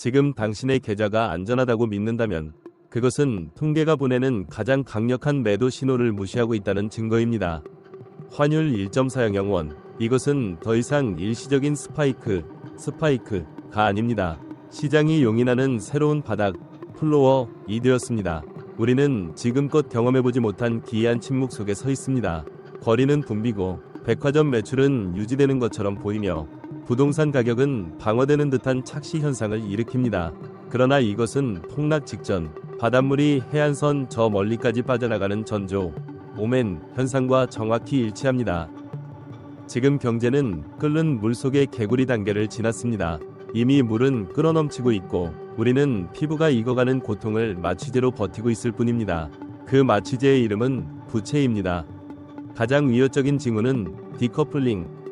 지금 당신의 계좌가 안전하다고 믿는다면 그것은 통계가 보내는 가장 강력한 매도 신호를 무시하고 있다는 증거입니다. 환율 1.400원. 이것은 더 이상 일시적인 스파이크가 아닙니다. 시장이 용인하는 새로운 바닥, 플로어이 되었습니다. 우리는 지금껏 경험해보지 못한 기이한 침묵 속에 서 있습니다. 거리는 붐비고 백화점 매출은 유지되는 것처럼 보이며 부동산 가격은 방어되는 듯한 착시 현상을 일으킵니다. 그러나 이것은 폭락 직전, 바닷물이 해안선 저 멀리까지 빠져나가는 전조, 오멘 현상과 정확히 일치합니다. 지금 경제는 끓는 물속의 개구리 단계를 지났습니다. 이미 물은 끓어넘치고 있고 우리는 피부가 익어가는 고통을 마취제로 버티고 있을 뿐입니다. 그 마취제의 이름은 부채입니다. 가장 위협적인 징후는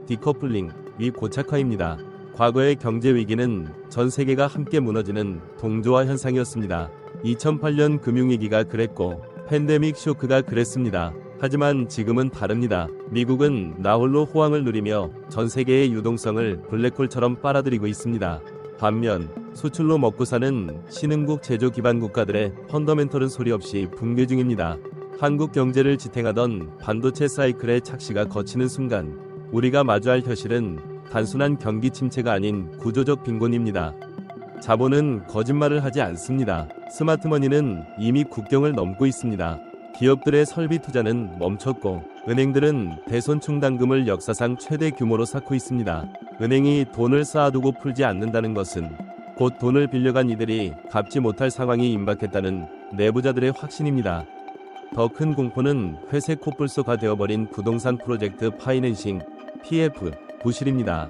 디커플링이 고착화입니다. 과거의 경제 위기는 전 세계가 함께 무너지는 동조화 현상이었습니다. 2008년 금융위기가 그랬고 팬데믹 쇼크가 그랬습니다. 하지만 지금은 다릅니다. 미국은 나홀로 호황을 누리며 전 세계의 유동성을 블랙홀처럼 빨아들이고 있습니다. 반면 수출로 먹고 사는 신흥국 제조 기반 국가들의 펀더멘털은 소리 없이 붕괴 중입니다. 한국 경제를 지탱하던 반도체 사이클의 착시가 거치는 순간 우리가 마주할 현실은 단순한 경기 침체가 아닌 구조적 빈곤입니다. 자본은 거짓말을 하지 않습니다. 스마트머니는 이미 국경을 넘고 있습니다. 기업들의 설비 투자는 멈췄고 은행들은 대손충당금을 역사상 최대 규모로 쌓고 있습니다. 은행이 돈을 쌓아두고 풀지 않는다는 것은 곧 돈을 빌려간 이들이 갚지 못할 상황이 임박했다는 내부자들의 확신입니다. 더 큰 공포는 회색 코뿔소가 되어버린 부동산 프로젝트 파이낸싱 (PF) 부실입니다.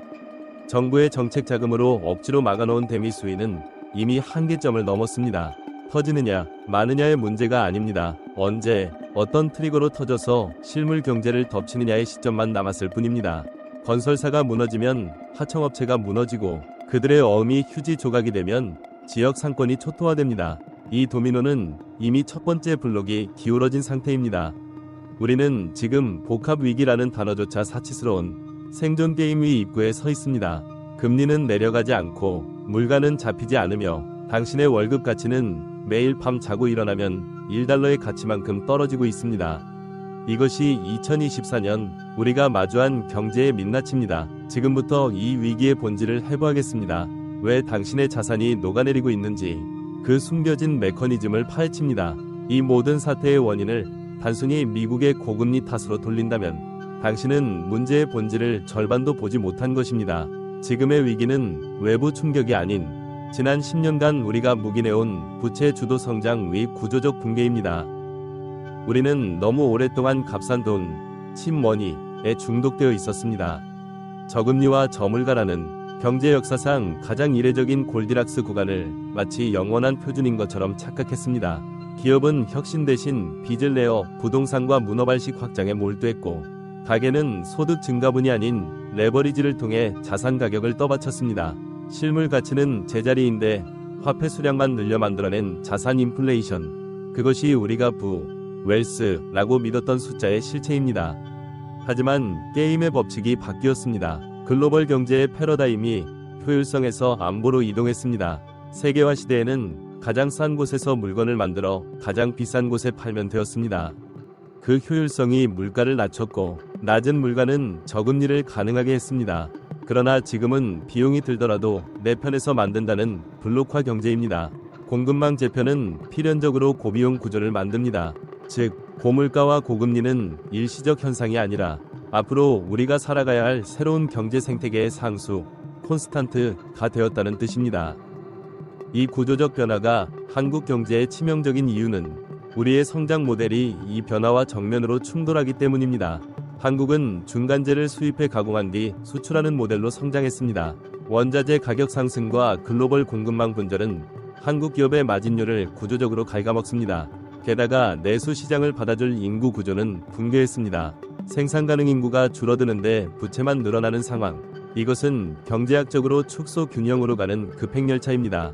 정부의 정책 자금으로 억지로 막아놓은 대미 수위는 이미 한계점을 넘었습니다. 터지느냐 마느냐의 문제가 아닙니다. 언제 어떤 트리거로 터져서 실물 경제를 덮치느냐의 시점만 남았을 뿐입니다. 건설사가 무너지면 하청업체가 무너지고 그들의 어음이 휴지 조각이 되면 지역 상권이 초토화됩니다. 이 도미노는 이미 첫 번째 블록이 기울어진 상태입니다. 우리는 지금 복합위기라는 단어조차 사치스러운 생존 게임 위 입구에 서 있습니다. 금리는 내려가지 않고 물가는 잡히지 않으며 당신의 월급 가치는 매일 밤 자고 일어나면 1달러의 가치만큼 떨어지고 있습니다. 이것이 2024년 우리가 마주한 경제의 민낯입니다. 지금부터 이 위기의 본질을 해부하겠습니다. 왜 당신의 자산이 녹아내리고 있는지 그 숨겨진 메커니즘을 파헤칩니다. 이 모든 사태의 원인을 단순히 미국의 고금리 탓으로 돌린다면 당신은 문제의 본질을 절반도 보지 못한 것입니다. 지금의 위기는 외부 충격이 아닌 지난 10년간 우리가 묵인해온 부채 주도 성장 위 구조적 붕괴입니다. 우리는 너무 오랫동안 값싼 돈, 칩머니에 중독되어 있었습니다. 저금리와 저물가라는 경제 역사상 가장 이례적인 골디락스 구간을 마치 영원한 표준인 것처럼 착각했습니다. 기업은 혁신 대신 빚을 내어 부동산과 문어발식 확장에 몰두했고 가게는 소득 증가분이 아닌 레버리지를 통해 자산 가격을 떠받쳤습니다. 실물 가치는 제자리인데 화폐 수량만 늘려 만들어낸 자산 인플레이션. 그것이 우리가 웰스라고 믿었던 숫자의 실체입니다. 하지만 게임의 법칙이 바뀌었습니다. 글로벌 경제의 패러다임이 효율성에서 안보로 이동했습니다. 세계화 시대에는 가장 싼 곳에서 물건을 만들어 가장 비싼 곳에 팔면 되었습니다. 그 효율성이 물가를 낮췄고 낮은 물가는 저금리를 가능하게 했습니다. 그러나 지금은 비용이 들더라도 내 편에서 만든다는 블록화 경제입니다. 공급망 재편은 필연적으로 고비용 구조를 만듭니다. 즉, 고물가와 고금리는 일시적 현상이 아니라 앞으로 우리가 살아가야 할 새로운 경제 생태계의 상수, 콘스탄트가 되었다는 뜻입니다. 이 구조적 변화가 한국 경제의 치명적인 이유는 우리의 성장 모델이 이 변화와 정면으로 충돌하기 때문입니다. 한국은 중간재를 수입해 가공한 뒤 수출하는 모델로 성장했습니다. 원자재 가격 상승과 글로벌 공급망 분절은 한국 기업의 마진율을 구조적으로 갉아먹습니다. 게다가 내수 시장을 받아줄 인구 구조는 붕괴했습니다. 생산 가능 인구가 줄어드는데 부채만 늘어나는 상황. 이것은 경제학적으로 축소 균형으로 가는 급행열차입니다.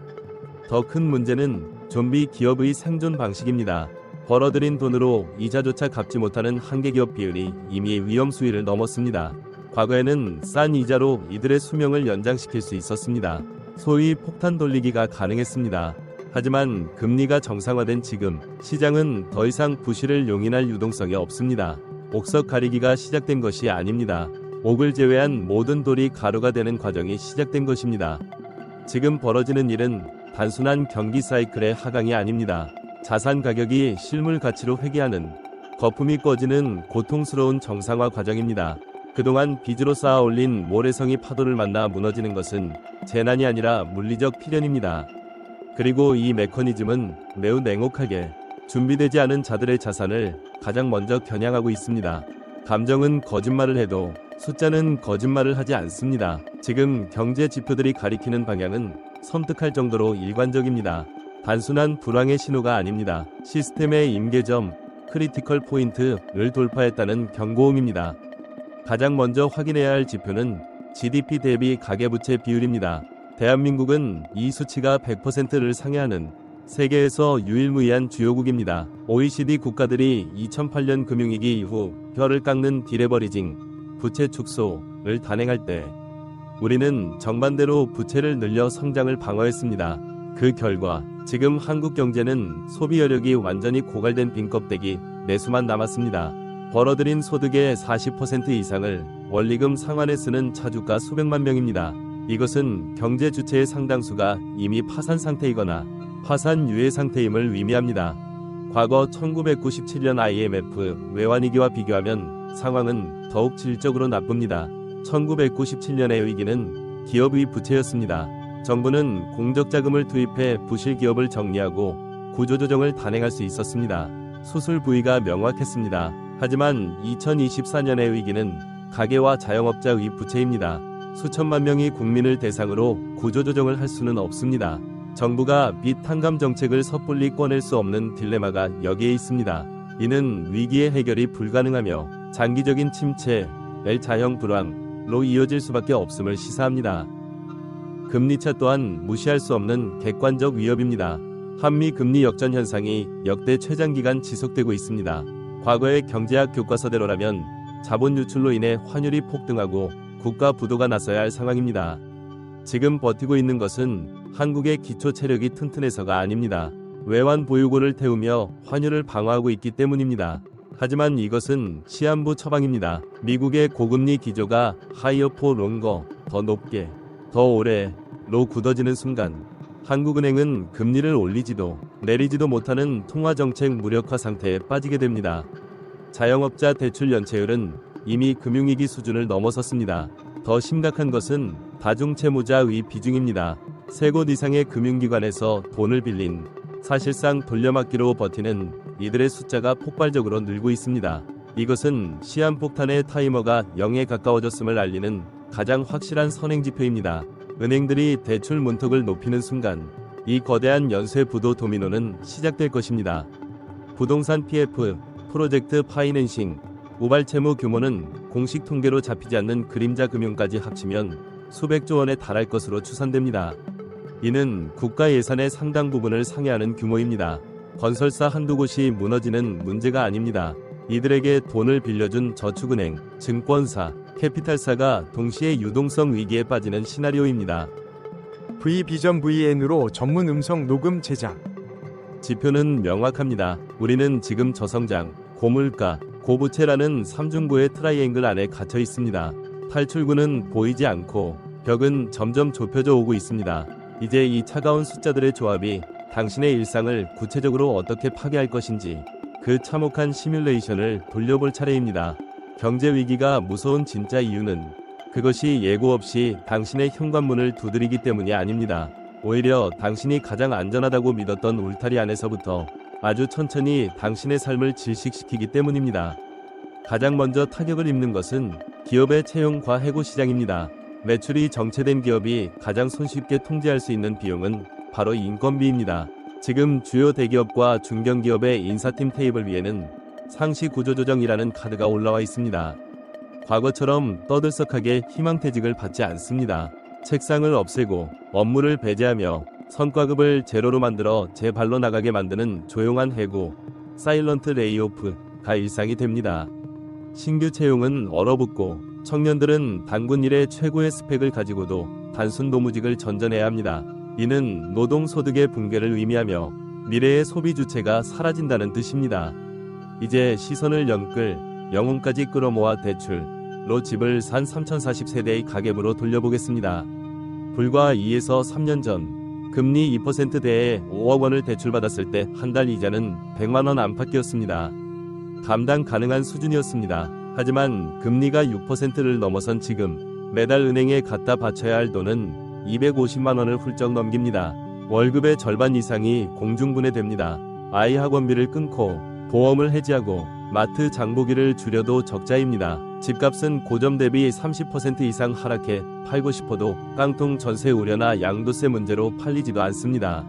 더 큰 문제는 좀비 기업의 생존 방식입니다. 벌어들인 돈으로 이자조차 갚지 못하는 한계기업 비율이 이미 위험 수위를 넘었습니다. 과거에는 싼 이자로 이들의 수명을 연장시킬 수 있었습니다. 소위 폭탄 돌리기가 가능했습니다. 하지만 금리가 정상화된 지금 시장은 더 이상 부실을 용인할 유동성이 없습니다. 옥석 가리기가 시작된 것이 아닙니다. 옥을 제외한 모든 돌이 가루가 되는 과정이 시작된 것입니다. 지금 벌어지는 일은 단순한 경기 사이클의 하강이 아닙니다. 자산 가격이 실물 가치로 회귀하는, 거품이 꺼지는 고통스러운 정상화 과정입니다. 그동안 빚으로 쌓아 올린 모래성이 파도를 만나 무너지는 것은 재난이 아니라 물리적 필연입니다. 그리고 이 메커니즘은 매우 냉혹하게 준비되지 않은 자들의 자산을 가장 먼저 겨냥하고 있습니다. 감정은 거짓말을 해도 숫자는 거짓말을 하지 않습니다. 지금 경제 지표들이 가리키는 방향은 섬뜩할 정도로 일관적입니다. 단순한 불황의 신호가 아닙니다. 시스템의 임계점, 크리티컬 포인트를 돌파했다는 경고음입니다. 가장 먼저 확인해야 할 지표는 GDP 대비 가계부채 비율입니다. 대한민국은 이 수치가 100%를 상회하는 세계에서 유일무이한 주요국입니다. OECD 국가들이 2008년 금융위기 이후 혀를 깎는 디레버리징, 부채 축소를 단행할 때 우리는 정반대로 부채를 늘려 성장을 방어했습니다. 그 결과 지금 한국 경제는 소비 여력이 완전히 고갈된 빈 껍데기 내수만 남았습니다. 벌어들인 소득의 40% 이상을 원리금 상환에 쓰는 차주가 수백만 명입니다. 이것은 경제 주체의 상당수가 이미 파산 상태이거나 파산 유예 상태임을 의미합니다. 과거 1997년 IMF 외환위기와 비교하면 상황은 더욱 질적으로 나쁩니다. 1997년의 위기는 기업의 부채였습니다. 정부는 공적 자금을 투입해 부실 기업을 정리하고 구조조정을 단행할 수 있었습니다. 수술 부위가 명확했습니다. 하지만 2024년의 위기는 가계와 자영업자의 부채입니다. 수천만 명의 국민을 대상으로 구조조정을 할 수는 없습니다. 정부가 빚 탕감 정책을 섣불리 꺼낼 수 없는 딜레마가 여기에 있습니다. 이는 위기의 해결이 불가능하며 장기적인 침체, L자형 불황로 이어질 수밖에 없음을 시사합니다. 금리차 또한 무시할 수 없는 객관적 위협입니다. 한미 금리 역전 현상이 역대 최장기간 지속되고 있습니다. 과거의 경제학 교과서대로라면 자본 유출로 인해 환율이 폭등하고 국가 부도가 나서야 할 상황입니다. 지금 버티고 있는 것은 한국의 기초 체력이 튼튼해서가 아닙니다. 외환 보유고를 태우며 환율을 방어하고 있기 때문입니다. 하지만 이것은 시한부 처방입니다. 미국의 고금리 기조가 하이어 포 롱거, 더 높게, 더 오래로 굳어지는 순간 한국은행은 금리를 올리지도 내리지도 못하는 통화정책 무력화 상태에 빠지게 됩니다. 자영업자 대출 연체율은 이미 금융위기 수준을 넘어섰습니다. 더 심각한 것은 다중채무자의 비중입니다. 세 곳 이상의 금융기관에서 돈을 빌린, 사실상 돌려막기로 버티는 이들의 숫자가 폭발적으로 늘고 있습니다. 이것은 시한폭탄의 타이머가 0에 가까워졌음을 알리는 가장 확실한 선행지표입니다. 은행들이 대출 문턱을 높이는 순간 이 거대한 연쇄 부도 도미노는 시작될 것입니다. 부동산 PF, 프로젝트 파이낸싱, 우발채무 규모는 공식 통계로 잡히지 않는 그림자 금융까지 합치면 수백조 원에 달할 것으로 추산됩니다. 이는 국가 예산의 상당 부분을 상회하는 규모입니다. 건설사 한두 곳이 무너지는 문제가 아닙니다. 이들에게 돈을 빌려준 저축은행, 증권사, 캐피탈사가 동시에 유동성 위기에 빠지는 시나리오입니다. V비전 VN으로 전문 음성 녹음 제작. 지표는 명확합니다. 우리는 지금 저성장, 고물가, 고부채라는 삼중고의 트라이앵글 안에 갇혀 있습니다. 탈출구는 보이지 않고 벽은 점점 좁혀져 오고 있습니다. 이제 이 차가운 숫자들의 조합이 당신의 일상을 구체적으로 어떻게 파괴할 것인지 그 참혹한 시뮬레이션을 돌려볼 차례입니다. 경제 위기가 무서운 진짜 이유는 그것이 예고 없이 당신의 현관문을 두드리기 때문이 아닙니다. 오히려 당신이 가장 안전하다고 믿었던 울타리 안에서부터 아주 천천히 당신의 삶을 질식시키기 때문입니다. 가장 먼저 타격을 입는 것은 기업의 채용 과해고 시장입니다. 매출이 정체된 기업이 가장 손쉽게 통제할 수 있는 비용은 바로 인건비입니다. 지금 주요 대기업과 중견기업의 인사팀 테이블 위에는 상시 구조조정이라는 카드가 올라와 있습니다. 과거처럼 떠들썩하게 희망퇴직을 받지 않습니다. 책상을 없애고 업무를 배제하며 성과급을 제로로 만들어 제 발로 나가게 만드는 조용한 해고, 사일런트 레이오프가 일상이 됩니다. 신규 채용은 얼어붙고 청년들은 단군 일의 최고의 스펙을 가지고도 단순 노무직을 전전해야 합니다. 이는 노동소득의 붕괴를 의미하며 미래의 소비 주체가 사라진다는 뜻입니다. 이제 시선을 영끌 영혼까지 끌어모아 대출로 집을 산 3040세대의 가계부로 돌려보겠습니다. 불과 2에서 3년 전 금리 2%대에 5억 원을 대출받았을 때 한 달 이자는 100만 원 안팎이었습니다. 감당 가능한 수준이었습니다. 하지만 금리가 6%를 넘어선 지금 매달 은행에 갖다 바쳐야 할 돈은 250만 원을 훌쩍 넘깁니다. 월급의 절반 이상이 공중분해됩니다. 아이 학원비를 끊고 보험을 해지하고 마트 장보기를 줄여도 적자입니다. 집값은 고점 대비 30% 이상 하락해 팔고 싶어도 깡통 전세 우려나 양도세 문제로 팔리지도 않습니다.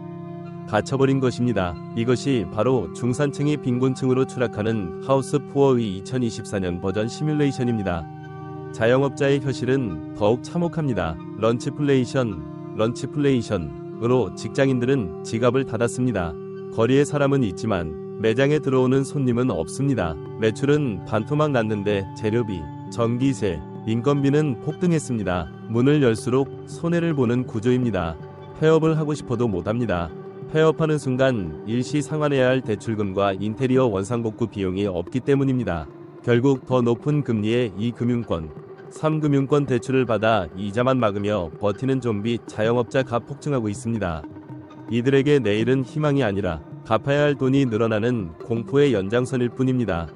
갇혀버린 것입니다. 이것이 바로 중산층이 빈곤층으로 추락하는 하우스 푸어의 2024년 버전 시뮬레이션입니다. 자영업자의 현실은 더욱 참혹합니다. 런치플레이션으로 직장인들은 지갑을 닫았습니다. 거리에 사람은 있지만 매장에 들어오는 손님은 없습니다. 매출은 반토막 났는데 재료비, 전기세, 인건비는 폭등했습니다. 문을 열수록 손해를 보는 구조입니다. 폐업을 하고 싶어도 못합니다. 폐업하는 순간 일시 상환해야 할 대출금과 인테리어 원상복구 비용이 없기 때문입니다. 결국 더 높은 금리의 2금융권, 3금융권 대출을 받아 이자만 막으며 버티는 좀비 자영업자 가 폭증하고 있습니다. 이들에게 내일은 희망이 아니라 갚아야 할 돈이 늘어나는 공포의 연장선일 뿐입니다.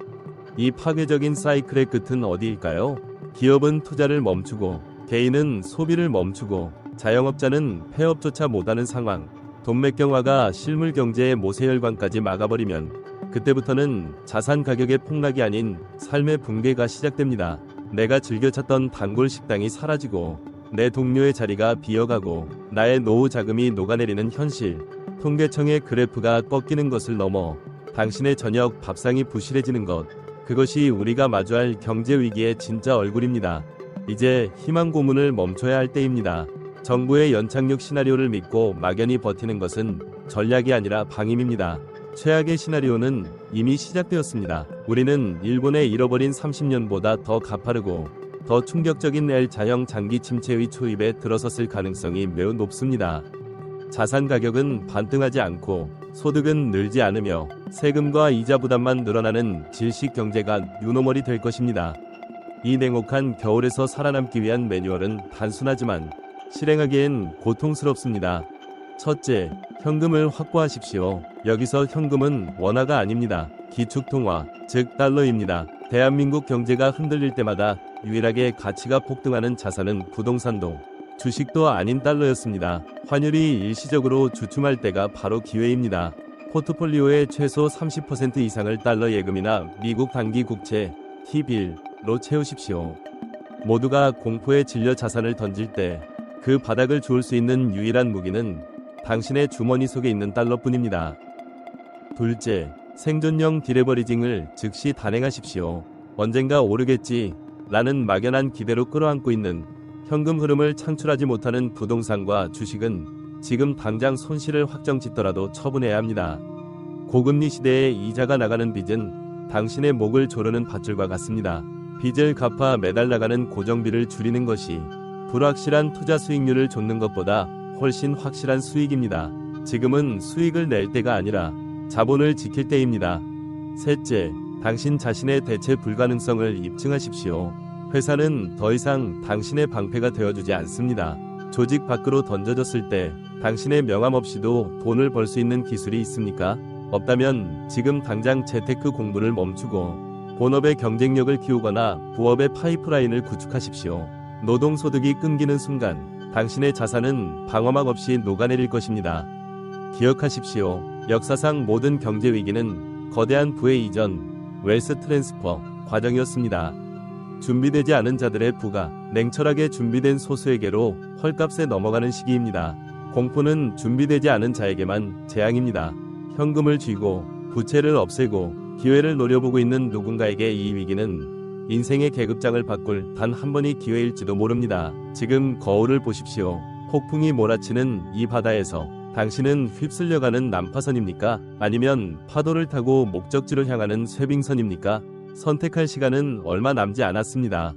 이 파괴적인 사이클의 끝은 어디일까요? 기업은 투자를 멈추고 개인은 소비를 멈추고 자영업자는 폐업조차 못하는 상황. 돈맥경화가 실물 경제의 모세혈관까지 막아버리면 그때부터는 자산 가격의 폭락이 아닌 삶의 붕괴가 시작됩니다. 내가 즐겨 찾던 단골 식당이 사라지고 내 동료의 자리가 비어가고 나의 노후 자금이 녹아내리는 현실. 통계청의 그래프가 꺾이는 것을 넘어 당신의 저녁 밥상이 부실해지는 것. 그것이 우리가 마주할 경제 위기의 진짜 얼굴입니다. 이제 희망 고문을 멈춰야 할 때입니다. 정부의 연착륙 시나리오를 믿고 막연히 버티는 것은 전략이 아니라 방임입니다. 최악의 시나리오는 이미 시작되었습니다. 우리는 일본의 잃어버린 30년보다 더 가파르고 더 충격적인 L자형 장기 침체의 초입에 들어섰을 가능성이 매우 높습니다. 자산 가격은 반등하지 않고 소득은 늘지 않으며 세금과 이자 부담만 늘어나는 질식 경제가 뉴노멀이 될 것입니다. 이 냉혹한 겨울에서 살아남기 위한 매뉴얼은 단순하지만 실행하기엔 고통스럽습니다. 첫째, 현금을 확보하십시오. 여기서 현금은 원화가 아닙니다. 기축통화, 즉 달러입니다. 대한민국 경제가 흔들릴 때마다 유일하게 가치가 폭등하는 자산은 부동산도 주식도 아닌 달러였습니다. 환율이 일시적으로 주춤할 때가 바로 기회입니다. 포트폴리오의 최소 30% 이상을 달러 예금이나 미국 단기 국채, T빌로 채우십시오. 모두가 공포에 질려 자산을 던질 때 그 바닥을 주울 수 있는 유일한 무기는 당신의 주머니 속에 있는 달러뿐입니다. 둘째, 생존형 디레버리징을 즉시 단행하십시오. 언젠가 오르겠지 라는 막연한 기대로 끌어안고 있는 현금 흐름을 창출하지 못하는 부동산과 주식은 지금 당장 손실을 확정짓더라도 처분해야 합니다. 고금리 시대에 이자가 나가는 빚은 당신의 목을 조르는 밧줄과 같습니다. 빚을 갚아 매달 나가는 고정비를 줄이는 것이 불확실한 투자 수익률을 좇는 것보다 훨씬 확실한 수익입니다. 지금은 수익을 낼 때가 아니라 자본을 지킬 때입니다. 셋째, 당신 자신의 대체 불가능성을 입증하십시오. 회사는 더 이상 당신의 방패가 되어주지 않습니다. 조직 밖으로 던져졌을 때 당신의 명함 없이도 돈을 벌 수 있는 기술이 있습니까? 없다면 지금 당장 재테크 공부를 멈추고 본업의 경쟁력을 키우거나 부업의 파이프라인을 구축하십시오. 노동소득이 끊기는 순간 당신의 자산은 방어막 없이 녹아내릴 것입니다. 기억하십시오. 역사상 모든 경제 위기는 거대한 부의 이전, 웰스 트랜스퍼 과정이었습니다. 준비되지 않은 자들의 부가 냉철하게 준비된 소수에게로 헐값에 넘어가는 시기입니다. 공포는 준비되지 않은 자에게만 재앙입니다. 현금을 쥐고 부채를 없애고 기회를 노려보고 있는 누군가에게 이 위기는 인생의 계급장을 바꿀 단 한 번의 기회일지도 모릅니다. 지금 거울을 보십시오. 폭풍이 몰아치는 이 바다에서 당신은 휩쓸려가는 난파선입니까? 아니면 파도를 타고 목적지를 향하는 쇠빙선입니까? 선택할 시간은 얼마 남지 않았습니다.